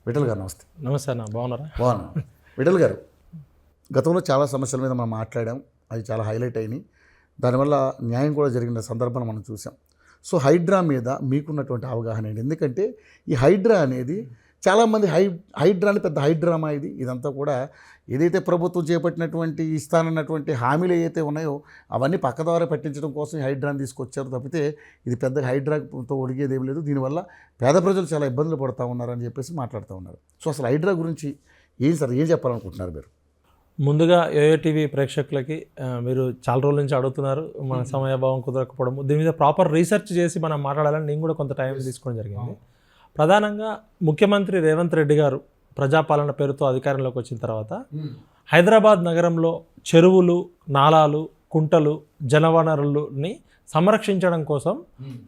విఠల్ గారు నమస్తే. నమస్తే అన్న, బాగున్నారా? బాగున్నా. విఠల్ గారు, గతంలో చాలా సమస్యల మీద మనం మాట్లాడాం, అవి చాలా హైలైట్ అయినాయి, దానివల్ల న్యాయం కూడా జరిగిన సందర్భాన్ని మనం చూసాం. సో హైడ్రా మీద మీకున్నటువంటి అవగాహన ఏంటి? ఎందుకంటే ఈ హైడ్రా అనేది చాలామంది హైడ్రాని పెద్ద హైడ్రామా ఇదంతా కూడా ఏదైతే ప్రభుత్వం చేపట్టినటువంటి ఇస్తానన్నటువంటి హామీలు ఏవైతే ఉన్నాయో అవన్నీ పక్కదారి పట్టించడం కోసం ఈ హైడ్రాని తీసుకొచ్చారు తప్పితే ఇది పెద్ద హైడ్రాతో ఒడిగేది ఏం లేదు. దీనివల్ల పేద ప్రజలు చాలా ఇబ్బందులు పడుతూ ఉన్నారని చెప్పేసి మాట్లాడుతూ ఉన్నారు. సో అసలు హైడ్రా గురించి ఏం చెప్పాలనుకుంటున్నారు మీరు? ముందుగా టీవీ ప్రేక్షకులకి మీరు చాలా రోజుల నుంచి అడుగుతున్నారు, మన సమయభావం కుదరకపోవడం, దీని మీద ప్రాపర్ రీసెర్చ్ చేసి మనం మాట్లాడాలని నేను కూడా కొంత టైం తీసుకోవడం జరిగింది. ప్రధానంగా ముఖ్యమంత్రి రేవంత్ రెడ్డి గారు ప్రజాపాలన పేరుతో అధికారంలోకి వచ్చిన తర్వాత హైదరాబాద్ నగరంలో చెరువులు, నాలాలు, కుంటలు, జలవనరులని సంరక్షించడం కోసం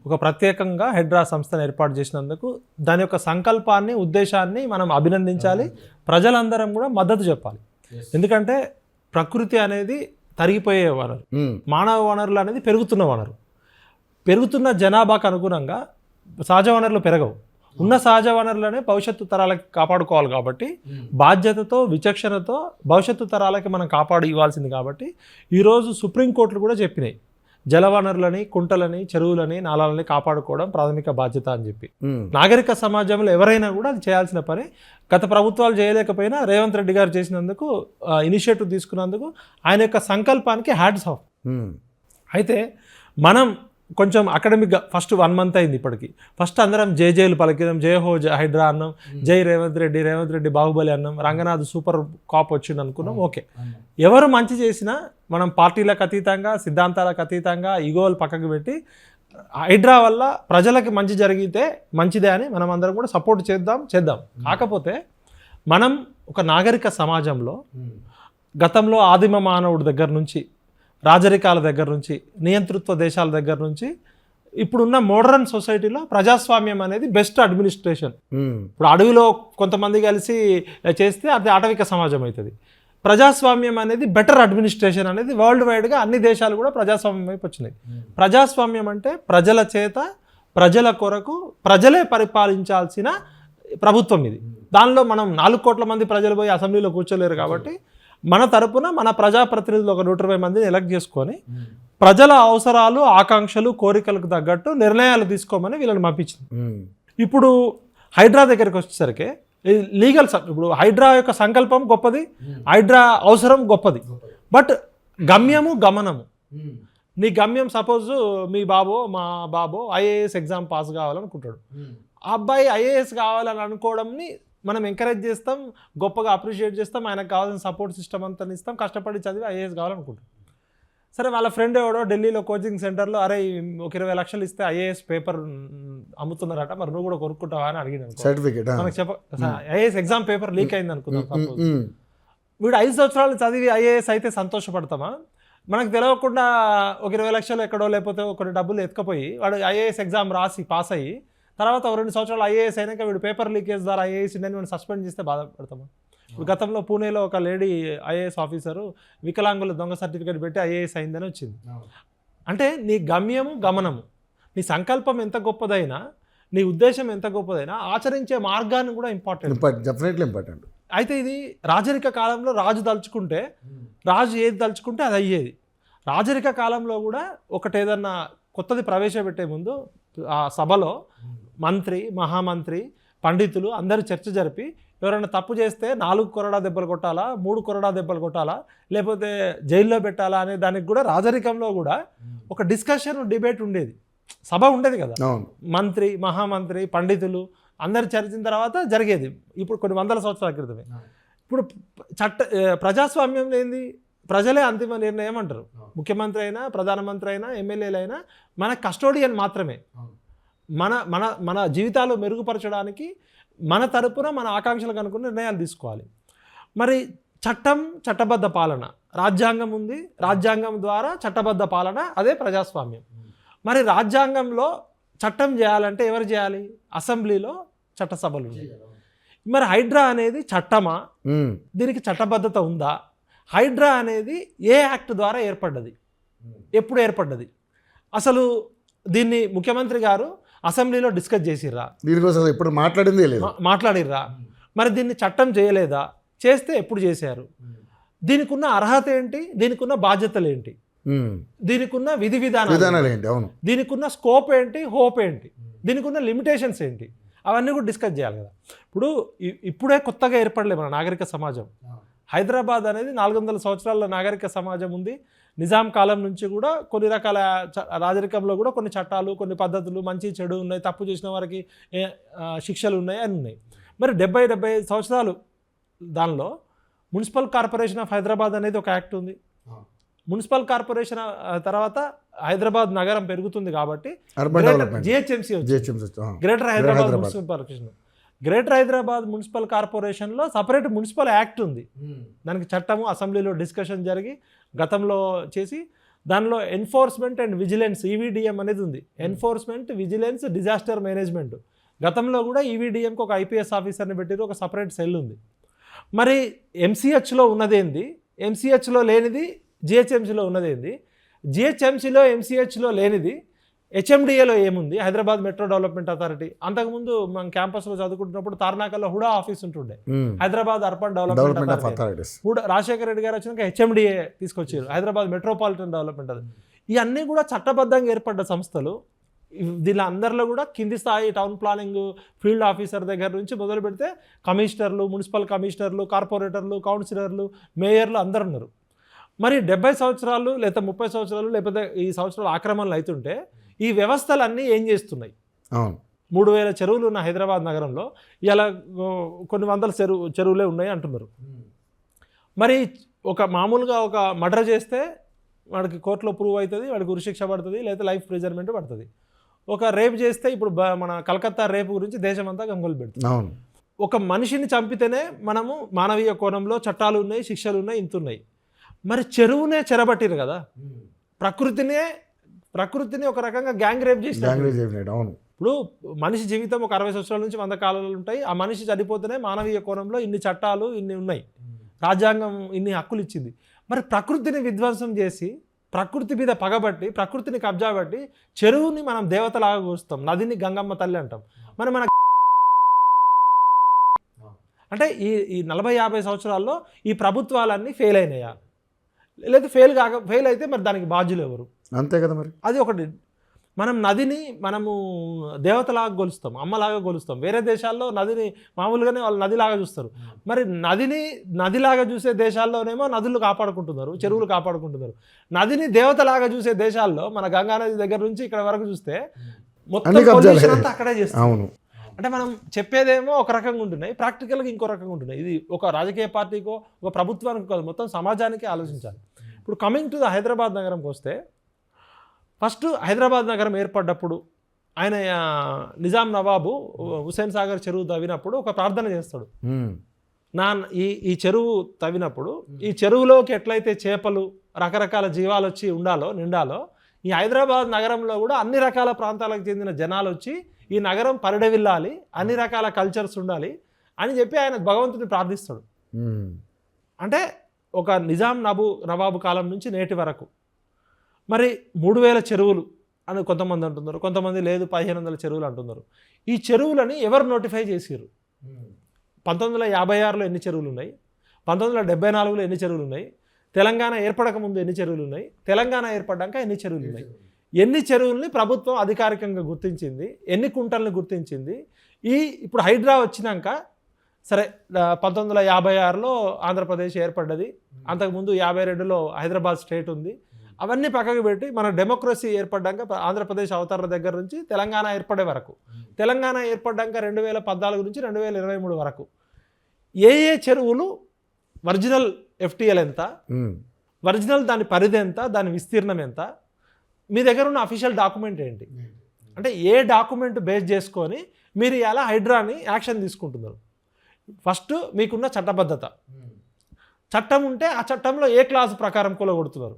ఒక ప్రత్యేకంగా హైడ్రా సంస్థను ఏర్పాటు చేసినందుకు దాని యొక్క సంకల్పాన్ని, ఉద్దేశాన్ని మనం అభినందించాలి. ప్రజలందరం కూడా మద్దతు చెప్పాలి. ఎందుకంటే ప్రకృతి అనేది తరిగిపోయే వనరు, మానవ వనరులు అనేది పెరుగుతున్న వనరు. పెరుగుతున్న జనాభాకు అనుగుణంగా సహజ వనరులు పెరగవు. ఉన్న సహజ వనరులనే భవిష్యత్తు తరాలకి కాపాడుకోవాలి. కాబట్టి బాధ్యతతో, విచక్షణతో భవిష్యత్తు తరాలకి మనం కాపాడు ఇవ్వాల్సింది. కాబట్టి ఈరోజు సుప్రీంకోర్టులు కూడా చెప్పినాయి, జలవనరులని, కుంటలని, చెరువులని, నాలాలని కాపాడుకోవడం ప్రాథమిక బాధ్యత అని చెప్పి. నాగరిక సమాజంలో ఎవరైనా కూడా అది చేయాల్సిన పని. గత ప్రభుత్వాలు చేయలేకపోయినా రేవంత్ రెడ్డి గారు చేసినందుకు, ఇనిషియేటివ్ తీసుకున్నందుకు ఆయన యొక్క సంకల్పానికి హ్యాట్స్ ఆఫ్. అయితే మనం కొంచెం అకాడమిక్గా ఫస్ట్ 1 month అయింది ఇప్పటికి. ఫస్ట్ అందరం జేజేలు పలికినాం, జై హో హైడ్రా అన్నాం, జై రేవంత్ రెడ్డి బాహుబలి అన్నాం, రంగనాథ్ సూపర్ కాప్ వచ్చింది అనుకున్నాం. ఓకే, ఎవరు మంచి చేసినా మనం పార్టీలకు అతీతంగా, సిద్ధాంతాలకు అతీతంగా, ఈగోలు పక్కకు పెట్టి హైడ్రా వల్ల ప్రజలకి మంచి జరిగితే మంచిదే అని మనం అందరం కూడా సపోర్ట్ చేద్దాం. కాకపోతే మనం ఒక నాగరిక సమాజంలో గతంలో ఆదిమ మానవుడి దగ్గర నుంచి, రాజరికాల దగ్గర నుంచి, నియంతృత్వ దేశాల దగ్గర నుంచి ఇప్పుడున్న మోడర్న్ సొసైటీలో ప్రజాస్వామ్యం అనేది బెస్ట్ అడ్మినిస్ట్రేషన్. ఇప్పుడు అడవిలో కొంతమంది కలిసి చేస్తే అది ఆటవిక సమాజం అవుతుంది. ప్రజాస్వామ్యం అనేది బెటర్ అడ్మినిస్ట్రేషన్ అనేది వరల్డ్ వైడ్గా అన్ని దేశాలు కూడా ప్రజాస్వామ్యం వైపు వచ్చినాయి. ప్రజాస్వామ్యం అంటే ప్రజల చేత, ప్రజల కొరకు, ప్రజలే పరిపాలించాల్సిన ప్రభుత్వం ఇది. దానిలో మనం 4 కోట్ల మంది ప్రజలు పోయి అసెంబ్లీలో కూర్చోలేరు. కాబట్టి మన తరపున మన ప్రజాప్రతినిధులు ఒక 120 మందిని ఎలక్ట్ చేసుకొని ప్రజల అవసరాలు, ఆకాంక్షలు, కోరికలకు తగ్గట్టు నిర్ణయాలు తీసుకోమని వీళ్ళని పంపించింది. ఇప్పుడు హైడ్రా దగ్గరికి వచ్చేసరికి లీగల్, ఇప్పుడు హైడ్రా యొక్క సంకల్పం గొప్పది, హైడ్రా అవసరం గొప్పది, బట్ గమ్యము, గమనము. నీ గమ్యం సపోజ్ మీ బాబో, మా బాబో ఐఏఎస్ ఎగ్జామ్ పాస్ కావాలనుకుంటాడు. ఆ అబ్బాయి ఐఏఎస్ కావాలని అనుకోవడంని మనం ఎంకరేజ్ చేస్తాం, గొప్పగా అప్రిషియేట్ చేస్తాం, ఆయనకు కావాల్సిన సపోర్ట్ సిస్టమ్ అంతా ఇస్తాం, కష్టపడి చదివి ఐఏఎస్ కావాలనుకుంటాం. సరే, వాళ్ళ ఫ్రెండ్ ఎవడో ఢిల్లీలో కోచింగ్ సెంటర్లో అరే ఒక 20 లక్షలు ఇస్తే ఐఏఎస్ పేపర్ అమ్ముతున్నారట, మరి నువ్వు కూడా కొనుక్కుంటావా అని అడిగినాను. సర్టిఫికేట్ మనకు ఐఏఎస్ ఎగ్జామ్ పేపర్ లీక్ అయింది అనుకుందాం. వీడు 5 సంవత్సరాలు చదివి ఐఏఎస్ అయితే సంతోషపడతామా? మనకు తెలియకుండా ఒక 20 లక్షలు ఎక్కడో లేకపోతే కొన్ని డబ్బులు ఎత్తుకపోయి వాడు ఐఏఎస్ ఎగ్జామ్ రాసి పాస్ అయ్యి తర్వాత 2 సంవత్సరాలు ఐఏఎస్ అయినాక వీడు పేపర్ లీకేజ్ ద్వారా ఐఏఎస్ ఇండియన్ వీడు సస్పెండ్ చేస్తే బాధపడతామా? ఇప్పుడు గతంలో పూణేలో ఒక లేడీ ఐఏఎస్ ఆఫీసరు వికలాంగుల దొంగ సర్టిఫికేట్ పెట్టి ఐఏఎస్ అయిందని వచ్చింది. అంటే నీ గమ్యము, గమనము, నీ సంకల్పం ఎంత గొప్పదైనా, నీ ఉద్దేశం ఎంత గొప్పదైనా ఆచరించే మార్గాన్ని కూడా ఇంపార్టెంట్. అయితే ఇది రాజరిక కాలంలో రాజు తలుచుకుంటే, రాజు ఏది తలుచుకుంటే అది అయ్యేది. రాజరిక కాలంలో కూడా ఒకటి ఏదన్నా కొత్తది ప్రవేశపెట్టే ముందు ఆ సభలో మంత్రి, మహామంత్రి, పండితులు అందరూ చర్చ జరిపి ఎవరైనా తప్పు చేస్తే 4 కొరడా దెబ్బలు కొట్టాలా, 3 కొరడా దెబ్బలు కొట్టాలా, లేకపోతే జైల్లో పెట్టాలా అనే దానికి కూడా రాజరికంలో కూడా ఒక డిస్కషన్, డిబేట్ ఉండేది, సభ ఉండేది కదా. మంత్రి, మహామంత్రి, పండితులు అందరు చర్చించిన తర్వాత జరిగేది. ఇప్పుడు కొన్ని 100 సంవత్సరాల క్రితమే. ఇప్పుడు ప్రజాస్వామ్యం ఏంది? ప్రజలే అంతిమ నిర్ణయం అంటారు. ముఖ్యమంత్రి అయినా, ప్రధానమంత్రి అయినా, ఎమ్మెల్యేలు అయినా మన కస్టోడియన్ మాత్రమే. మన మన మన జీవితాలు మెరుగుపరచడానికి మన తరపున మన ఆకాంక్షలకు అనుకున్న నిర్ణయాలు తీసుకోవాలి. మరి చట్టం, చట్టబద్ధ పాలన, రాజ్యాంగం ఉంది, రాజ్యాంగం ద్వారా చట్టబద్ధ పాలన, అదే ప్రజాస్వామ్యం. మరి రాజ్యాంగంలో చట్టం చేయాలంటే ఎవరు చేయాలి? అసెంబ్లీలో చట్టసభలు ఉన్నాయి. మరి హైడ్రా అనేది చట్టమా? దీనికి చట్టబద్ధత ఉందా? హైడ్రా అనేది ఏ యాక్ట్ ద్వారా ఏర్పడ్డది? ఎప్పుడు ఏర్పడ్డది? అసలు దీన్ని ముఖ్యమంత్రి గారు అసెంబ్లీలో డిస్కస్ చేసిర్రా? దీనికోసం ఎప్పుడు మాట్లాడిందే లేదు. మాట్లాడిర్రా? మరి దీన్ని చట్టం చేయలేదా? చేస్తే ఎప్పుడు చేశారు? దీనికి ఉన్న అర్హత ఏంటి? దీనికి ఉన్న బాధ్యతలు ఏంటి? దీనికి ఉన్న విధి విధానాలు ఏంటి? అవును. దీనికి ఉన్న స్కోప్ ఏంటి? హోప్ ఏంటి? దీనికి ఉన్న లిమిటేషన్స్ ఏంటి? అవన్నీ కూడా డిస్కస్ చేయాలి కదా. ఇప్పుడు ఇప్పుడే కొత్తగా ఏర్పడలే మన నాగరిక సమాజం. హైదరాబాద్ అనేది 400 సంవత్సరాల నాగరిక సమాజం ఉంది. నిజాం కాలం నుంచి కూడా కొన్ని రకాల రాజరికంలో కూడా కొన్ని చట్టాలు, కొన్ని పద్ధతులు, మంచి చెడు ఉన్నాయి, తప్పు చేసిన వారికి శిక్షలు ఉన్నాయి అని ఉన్నాయి. మరి 70-75 సంవత్సరాలు దానిలో మున్సిపల్ కార్పొరేషన్ ఆఫ్ హైదరాబాద్ అనేది ఒక యాక్ట్ ఉంది. మున్సిపల్ కార్పొరేషన్ తర్వాత హైదరాబాద్ నగరం పెరుగుతుంది కాబట్టి GHMC greater Hyderabad municipal corporation. Greater Hyderabad municipal కార్పొరేషన్లో సపరేట్ మున్సిపల్ యాక్ట్ ఉంది. దానికి చట్టము అసెంబ్లీలో డిస్కషన్ జరిగి గతంలో చేసి దానిలో ఎన్ఫోర్స్మెంట్ అండ్ విజిలెన్స్ ఈవీడిఎం అనేది ఉంది. Enforcement, vigilance, disaster management. గతంలో కూడా ఈవీడిఎంకి ఒక ఐపీఎస్ ఆఫీసర్ని పెట్టిరు, ఒక సపరేట్ సెల్ ఉంది. మరి ఎంసీహెచ్లో ఉన్నదేంది, ఎంసీహెచ్లో లేనిది జిహెచ్ఎంసీలో ఉన్నదేంది, జిహెచ్ఎంసీలో ఎంసీహెచ్లో లేనిది హెచ్ఎండిఏలో ఏముంది, హైదరాబాద్ మెట్రో డెవలప్మెంట్ అథారిటీ. అంతకుముందు మనం క్యాంపస్లో చదువుకుంటున్నప్పుడు తార్నాకల్లో హుడా ఆఫీస్ ఉంటుండే, Hyderabad urban development authority. HUDA Rajasekhara Reddy గారు వచ్చినాక హెచ్ఎండిఏ తీసుకొచ్చారు, హైదరాబాద్ మెట్రోపాలిటన్ డెవలప్మెంట్ అథారిటీ. ఇవన్నీ కూడా చట్టబద్ధంగా ఏర్పడ్డ సంస్థలు. దీని అందరిలో కూడా కింది స్థాయి టౌన్ ప్లానింగ్ ఫీల్డ్ ఆఫీసర్ దగ్గర నుంచి మొదలు పెడితే కమిషనర్లు, మున్సిపల్ కమిషనర్లు, కార్పొరేటర్లు, కౌన్సిలర్లు, మేయర్లు అందరు ఉన్నారు. మరి 70 సంవత్సరాలు లేదా 30 సంవత్సరాలు లేకపోతే ఈ సంవత్సరాలు ఆక్రమణలు అవుతుంటే ఈ వ్యవస్థలన్నీ ఏం చేస్తున్నాయి? 3000 చెరువులు ఉన్న హైదరాబాద్ నగరంలో ఇలా కొన్ని వందల చెరువులే ఉన్నాయి అంటున్నారు. మరి ఒక మామూలుగా ఒక మర్డర్ చేస్తే వాడికి కోర్టులో ప్రూవ్ అవుతుంది, వాడికి ఉరిశిక్ష పడుతుంది, లేదా లైఫ్ ప్రిజర్మెంట్ పడుతుంది. ఒక రేప్ చేస్తే ఇప్పుడు మన కలకత్తా రేపు గురించి దేశమంతా గంగోలు పెడుతుంది. ఒక మనిషిని చంపితేనే మనము మానవీయ కోణంలో చట్టాలు ఉన్నాయి, శిక్షలు ఉన్నాయి, ఇంత ఉన్నాయి. మరి చెరువునే చెరబట్టిరు కదా, ప్రకృతిని ఒక రకంగా గ్యాంగ్ రేప్ చేసి. ఇప్పుడు మనిషి జీవితం ఒక 60 సంవత్సరాల నుంచి 100 కాలాలు ఉంటాయి. ఆ మనిషి చనిపోతేనే మానవీయ కోణంలో ఇన్ని చట్టాలు, ఇన్ని ఉన్నాయి, రాజ్యాంగం ఇన్ని హక్కులు ఇచ్చింది. మరి ప్రకృతిని విధ్వంసం చేసి, ప్రకృతి మీద పగబట్టి, ప్రకృతిని కబ్జా బట్టి చెరువుని మనం దేవతలాగా కూస్తాం, నదిని గంగమ్మ తల్లి అంటాం. మరి మన అంటే ఈ 40-50 సంవత్సరాల్లో ఈ ప్రభుత్వాలన్నీ ఫెయిల్ అయినాయా? లేదా ఫెయిల్ అయితే మరి దానికి బాధ్యులు ఎవరు? అంతే కదా. మరి అది ఒకటి. మనం నదిని మనము దేవతలాగా కొలుస్తాం, అమ్మలాగా కొలుస్తాం. వేరే దేశాల్లో నదిని మామూలుగానే వాళ్ళు నదిలాగా చూస్తారు. మరి నదిలాగా చూసే దేశాల్లోనేమో నదులు కాపాడుకుంటున్నారు, చెరువులు కాపాడుకుంటున్నారు. నదిని దేవతలాగా చూసే దేశాల్లో మన గంగా నది దగ్గర నుంచి ఇక్కడ వరకు చూస్తే మొత్తం పొల్యూషన్ అంతా అక్కడే చేస్తాం. అంటే మనం చెప్పేదేమో ఒక రకంగా ఉంటున్నాయి, ప్రాక్టికల్గా ఇంకో రకంగా ఉంటున్నాయి. ఇది ఒక రాజకీయ పార్టీకో ఒక ప్రభుత్వానికి కాదు, మొత్తం సమాజానికి ఆలోచించాలి. ఇప్పుడు కమింగ్ టు ద హైదరాబాద్ నగరంకి వస్తే, ఫస్ట్ హైదరాబాద్ నగరం ఏర్పడ్డప్పుడు ఆయన నిజాం నవాబు హుస్సేన్ సాగర్ చెరువు తవ్వినప్పుడు ఒక ప్రార్థన చేస్తాడు. ఈ చెరువు తవ్వినప్పుడు ఈ చెరువులోకి ఎట్లయితే చేపలు, రకరకాల జీవాలు వచ్చి నిండాలో ఈ హైదరాబాద్ నగరంలో కూడా అన్ని రకాల ప్రాంతాలకు చెందిన జనాలు వచ్చి ఈ నగరం పరిడవిల్లాలి, అన్ని రకాల కల్చర్స్ ఉండాలి అని చెప్పి ఆయన భగవంతుని ప్రార్థిస్తాడు. అంటే ఒక నిజాం నవాబు కాలం నుంచి నేటి వరకు మరి 3000 చెరువులు అని కొంతమంది అంటున్నారు, కొంతమంది లేదు 1500 చెరువులు అంటున్నారు. ఈ చెరువులని ఎవరు నోటిఫై చేసారు? 1956లో ఎన్ని చెరువులు ఉన్నాయి, 1974లో ఎన్ని చెరువులు ఉన్నాయి, తెలంగాణ ఏర్పడక ముందు ఎన్ని చెరువులు ఉన్నాయి, తెలంగాణ ఏర్పడ్డాక ఎన్ని చెరువులు ఉన్నాయి, ఎన్ని చెరువుల్ని ప్రభుత్వం అధికారికంగా గుర్తించింది, ఎన్ని కుంటల్ని గుర్తించింది. ఇప్పుడు హైడ్రా వచ్చినాక సరే 1956లో ఆంధ్రప్రదేశ్ ఏర్పడ్డది, అంతకుముందు 52లో హైదరాబాద్ స్టేట్ ఉంది. అవన్నీ పక్కకు పెట్టి మన డెమోక్రసీ ఏర్పడ్డాక ఆంధ్రప్రదేశ్ అవతరణ దగ్గర నుంచి తెలంగాణ ఏర్పడే వరకు, తెలంగాణ ఏర్పడ్డాక 2014 నుంచి 2023 వరకు ఏ చెరువులు ఒరిజినల్ ఎఫ్టీఎల్ ఎంత, ఒరిజినల్ దాని పరిధి ఎంత, దాని విస్తీర్ణం ఎంత, మీ దగ్గర ఉన్న అఫీషియల్ డాక్యుమెంట్ ఏంటి, అంటే ఏ డాక్యుమెంట్ బేస్ చేసుకొని మీరు ఇలా హైడ్రాని యాక్షన్ తీసుకుంటున్నారు? ఫస్ట్ మీకున్న చట్టబద్ధత, చట్టం ఉంటే ఆ చట్టంలో ఏ క్లాస్ ప్రకారం కొలగొడుతున్నారు,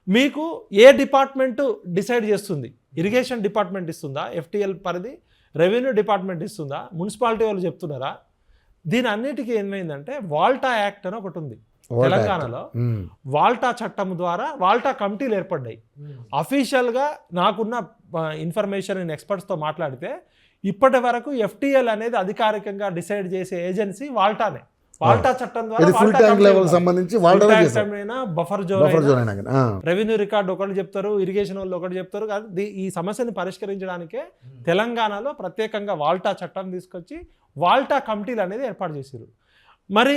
మీకు ఏ డిపార్ట్మెంటు డిసైడ్ చేస్తుంది? ఇరిగేషన్ డిపార్ట్మెంట్ ఇస్తుందా ఎఫ్టీఎల్ పరిధి, రెవెన్యూ డిపార్ట్మెంట్ ఇస్తుందా, మున్సిపాలిటీ వాళ్ళు చెప్తున్నారా? దీని అన్నిటికీ ఏమైందంటే వాల్టా యాక్ట్ అని ఒకటి ఉంది. తెలంగాణలో వాల్టా చట్టం ద్వారా వాల్టా కమిటీలు ఏర్పడ్డాయి. అఫీషియల్గా నాకున్న ఇన్ఫర్మేషన్ నేను ఎక్స్పర్ట్స్తో మాట్లాడితే ఇప్పటి వరకు FTL అనేది అధికారికంగా డిసైడ్ చేసే ఏజెన్సీ వాల్టానే. వాల్టా చట్టం ద్వారా సంబంధించి బఫర్ జోన్, రెవెన్యూ రికార్డు ఒకటి చెప్తారు, ఇరిగేషన్ వాళ్ళు ఒకటి చెప్తారు. కానీ ఈ సమస్యను పరిష్కరించడానికే తెలంగాణలో ప్రత్యేకంగా వాల్టా చట్టం తీసుకొచ్చి వాల్టా కమిటీలు అనేది ఏర్పాటు చేశారు. మరి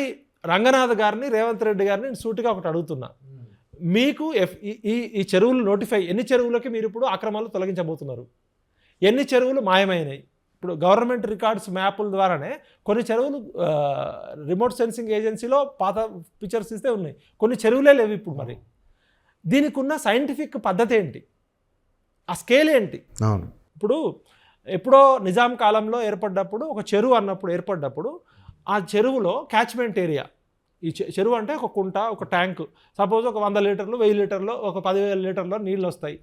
రంగనాథ్ గారిని, రేవంత్ రెడ్డి గారిని సూటిగా ఒకటి అడుగుతున్నా, మీకు ఈ చెరువులు నోటిఫై, ఎన్ని చెరువులకి మీరు ఇప్పుడు ఆక్రమణలు తొలగించబోతున్నారు, ఎన్ని చెరువులు మాయమైనాయి? ఇప్పుడు గవర్నమెంట్ రికార్డ్స్ మ్యాపుల ద్వారానే కొన్ని చెరువులు రిమోట్ సెన్సింగ్ ఏజెన్సీలో పాత పిక్చర్స్ ఇస్తే ఉన్నాయి, కొన్ని చెరువులే లేవు ఇప్పుడు. మరి దీనికి ఉన్న సైంటిఫిక్ పద్ధతి ఏంటి, ఆ స్కేల్ ఏంటి? ఇప్పుడు ఎప్పుడో నిజాం కాలంలో ఏర్పడ్డప్పుడు ఒక చెరువు అన్నప్పుడు ఏర్పడ్డప్పుడు ఆ చెరువులో క్యాచ్మెంట్ ఏరియా, ఈ చెరువు అంటే ఒక కుంట, ఒక ట్యాంకు, సపోజ్ ఒక 100 లీటర్లు 1000 లీటర్లు ఒక 10,000 లీటర్లో నీళ్ళు వస్తాయి.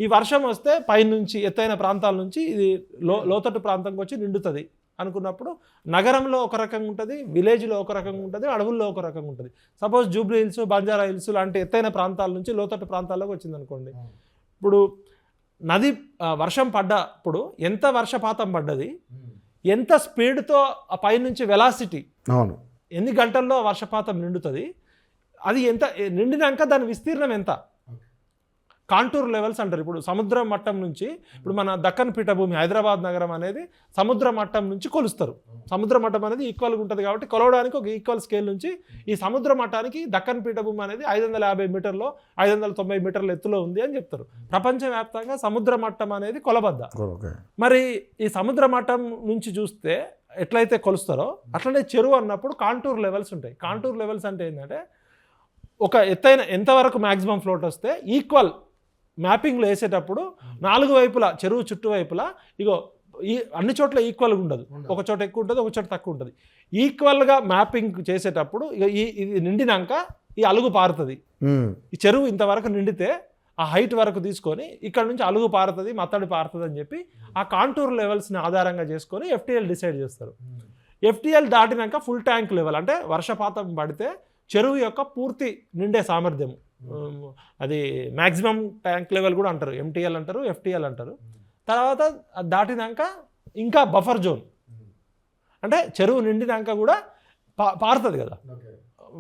ఈ వర్షం వస్తే పైనుంచి ఎత్తైన ప్రాంతాల నుంచి ఇది లోతట్టు ప్రాంతంకి వచ్చి నిండుతుంది అనుకున్నప్పుడు నగరంలో ఒక రకంగా ఉంటుంది, విలేజ్లో ఒక రకంగా ఉంటుంది, అడవుల్లో ఒక రకంగా ఉంటుంది. Suppose Jubilee hills, Banjara hills లాంటి ఎత్తైన ప్రాంతాల నుంచి లోతట్టు ప్రాంతాల్లోకి వచ్చింది అనుకోండి. ఇప్పుడు నది వర్షం పడ్డప్పుడు ఎంత వర్షపాతం పడ్డది, ఎంత స్పీడ్తో ఆ పైనుంచి వెలాసిటీ, ఎన్ని గంటల్లో వర్షపాతం నిండుతుంది, అది ఎంత నిండినాక దాని విస్తీర్ణం ఎంత, కాంటూర్ లెవెల్స్ అంటారు. ఇప్పుడు సముద్ర మట్టం నుంచి, ఇప్పుడు మన దక్కన్ పీఠభూమి హైదరాబాద్ నగరం అనేది సముద్ర మట్టం నుంచి కొలుస్తారు. సముద్ర మట్టం అనేది ఈక్వల్గా ఉంటుంది కాబట్టి కొలవడానికి ఒక ఈక్వల్ స్కేల్ నుంచి ఈ సముద్ర మట్టానికి దక్కన్ పీఠభూమి అనేది 550 మీటర్లో 590 మీటర్ల ఎత్తులో ఉంది అని చెప్తారు. ప్రపంచవ్యాప్తంగా సముద్ర మట్టం అనేది కొలబద్ద. మరి ఈ సముద్ర మట్టం నుంచి చూస్తే ఎట్లయితే కొలుస్తారో అట్లనే చెరువు అన్నప్పుడు కాంటూర్ లెవెల్స్ ఉంటాయి. కాంటూర్ లెవెల్స్ అంటే ఏంటంటే ఒక ఎత్తైన ఎంతవరకు మ్యాక్సిమం ఫ్లోట్ వస్తే ఈక్వల్ మ్యాపింగ్లో వేసేటప్పుడు 4 వైపులా చెరువు చుట్టువైపులా ఇగో ఈ అన్ని చోట్ల ఈక్వల్గా ఉండదు, ఒక చోట ఎక్కువ ఉంటుంది, ఒక చోట తక్కువ ఉంటుంది. ఈక్వల్గా మ్యాపింగ్ చేసేటప్పుడు ఇక ఇది నిండినాక ఈ అలుగు పారుతుంది. ఈ చెరువు ఇంతవరకు నిండితే ఆ హైట్ వరకు తీసుకొని ఇక్కడ నుంచి అలుగు పారుతుంది, మత్తడి పారుతుంది అని చెప్పి ఆ కాంటూర్ లెవెల్స్ని ఆధారంగా చేసుకొని FTL డిసైడ్ చేస్తారు. FTL దాటినాక ఫుల్ ట్యాంక్ లెవెల్ అంటే వర్షపాతం పడితే చెరువు యొక్క పూర్తి నిండే సామర్థ్యం, అది మ్యాక్సిమం ట్యాంక్ లెవెల్ కూడా అంటారు, MTL అంటారు, FTL అంటారు. తర్వాత దాటినాక ఇంకా బఫర్ జోన్ అంటే చెరువు నిండినాక కూడా పారుతుంది కదా,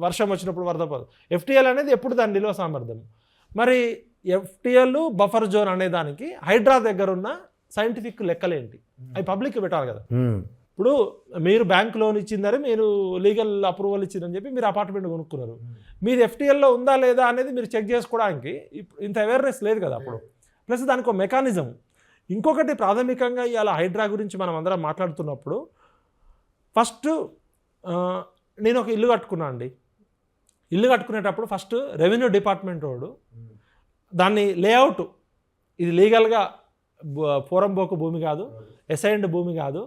వర్షం వచ్చినప్పుడు వరద పోదు. FTL అనేది ఎప్పుడు దాని నిల్వ సామర్థ్యం. మరి FTL బఫర్ జోన్ అనే దానికి హైడ్రా దగ్గర ఉన్న సైంటిఫిక్ లెక్కలేంటి, అవి పబ్లిక్ పెట్టాలి కదా. ఇప్పుడు మీరు బ్యాంక్ లోన్ ఇచ్చిందని, మీరు లీగల్ అప్రూవల్ ఇచ్చిందని చెప్పి మీరు అపార్ట్మెంట్ కొనుక్కున్నారు, మీది FTLలో ఉందా లేదా అనేది మీరు చెక్ చేసుకోవడానికి ఇంత అవేర్నెస్ లేదు కదా అప్పుడు. ప్లస్ దానికి ఒక మెకానిజం. ఇంకొకటి ప్రాథమికంగా ఇవాళ హైడ్రా గురించి మనం అందరం మాట్లాడుతున్నప్పుడు ఫస్ట్ నేను ఒక ఇల్లు కట్టుకున్నా అండి. ఇల్లు కట్టుకునేటప్పుడు ఫస్ట్ రెవెన్యూ డిపార్ట్మెంట్ వాడు దాన్ని లేఅవుట్, ఇది లీగల్గా పోరంబోకు భూమి కాదు, అసైన్డ్ భూమి కాదు,